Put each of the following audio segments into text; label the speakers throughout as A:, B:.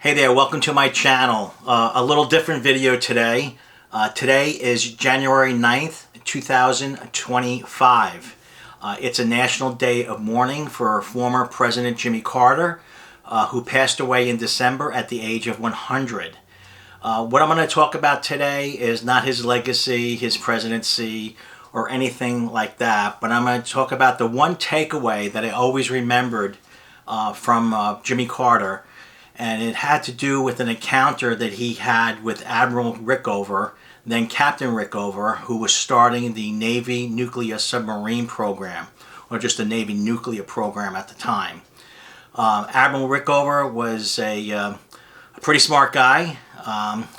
A: Hey there, welcome to my channel. A little different video today. Today is January 9th, 2025. It's a national day of mourning for former President Jimmy Carter, who passed away in December at the age of 100. What I'm going to talk about today is not his legacy, his presidency, or anything like that, but I'm going to talk about the one takeaway that I always remembered from Jimmy Carter. And it had to do with an encounter that he had with Admiral Rickover, then Captain Rickover, who was starting the Navy nuclear submarine program, or just the Navy nuclear program at the time. Admiral Rickover was a pretty smart guy.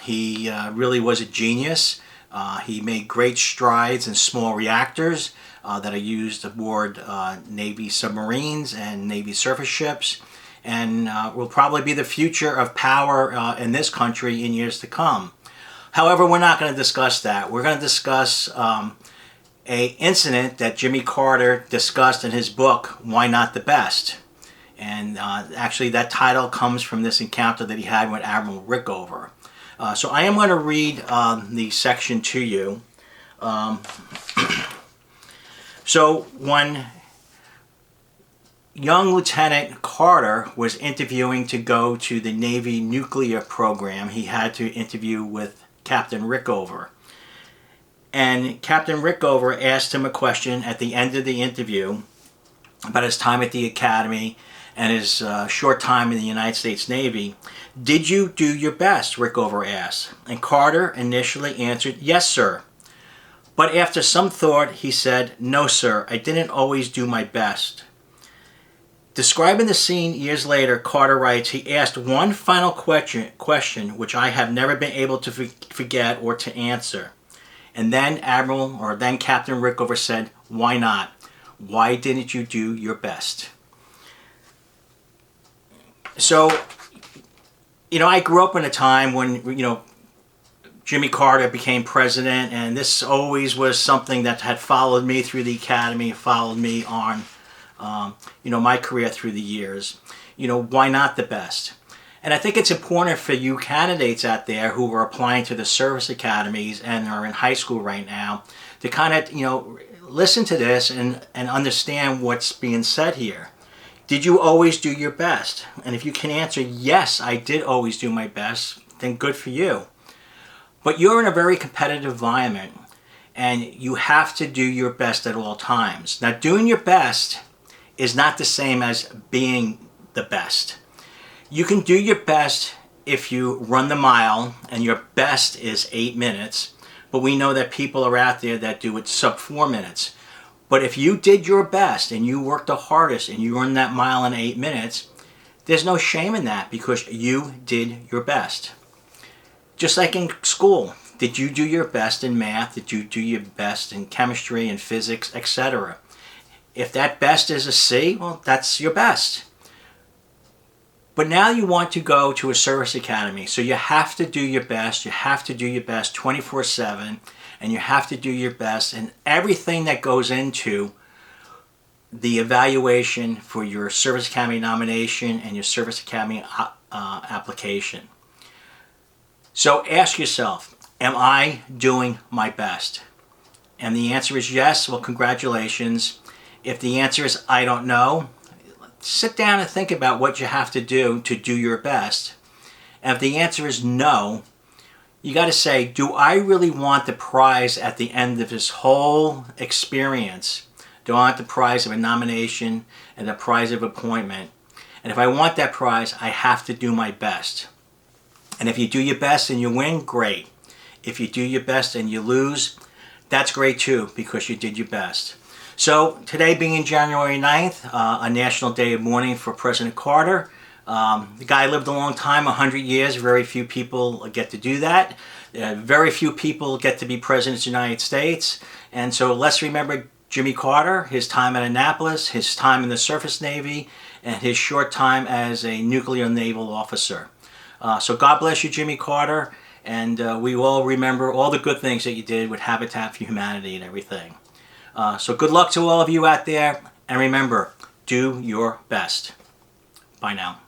A: He really was a genius. He made great strides in small reactors that are used aboard Navy submarines and Navy surface ships, and will probably be the future of power in this country in years to come. However, we're not going to discuss that. We're going to discuss a incident that Jimmy Carter discussed in his book, Why Not the Best? And actually that title comes from this encounter that he had with Admiral Rickover. So I am going to read the section to you. So when young Lieutenant Carter was interviewing to go to the Navy nuclear program, he had to interview with Captain Rickover. And Captain Rickover asked him a question at the end of the interview about his time at the Academy and his short time in the United States Navy. "Did you do your best?" Rickover asked. And Carter initially answered, "Yes, sir." But after some thought, he said, "No, sir, I didn't always do my best." Describing the scene years later, Carter writes, he asked one final question which I have never been able to forget or to answer. And then Captain Rickover said, "Why not? Why didn't you do your best?" So, I grew up in a time when, Jimmy Carter became president, and this always was something that had followed me through the Academy, followed me on my career through the years. Why not the best? And I think it's important for you candidates out there who are applying to the service academies and are in high school right now to kind of, listen to this and understand what's being said here. Did you always do your best? And if you can answer, yes, I did always do my best, then good for you. But you're in a very competitive environment, and you have to do your best at all times. Now, doing your best is not the same as being the best. You can do your best if you run the mile and your best is 8 minutes, but we know that people are out there that do it sub 4 minutes. But if you did your best and you worked the hardest and you run that mile in 8 minutes, there's no shame in that because you did your best. Just like in school, did you do your best in math? Did you do your best in chemistry and physics, etc.? If that best is a C, well, that's your best. But now you want to go to a service academy, so you have to do your best. You have to do your best 24/7, and you have to do your best in everything that goes into the evaluation for your service academy nomination and your service academy application. So ask yourself, am I doing my best? And the answer is yes, well, congratulations. If the answer is I don't know, sit down and think about what you have to do your best. And if the answer is no, you got to say, do I really want the prize at the end of this whole experience? Do I want the prize of a nomination and the prize of appointment? And if I want that prize, I have to do my best. And if you do your best and you win, great. If you do your best and you lose, that's great too, because you did your best. So today being January 9th, a national day of mourning for President Carter. The guy lived a long time, 100 years. Very few people get to do that. Very few people get to be president of the United States. And so let's remember Jimmy Carter, his time at Annapolis, his time in the Surface Navy, and his short time as a nuclear naval officer. So God bless you, Jimmy Carter. And we all remember all the good things that you did with Habitat for Humanity and everything. So good luck to all of you out there. And remember, do your best. Bye now.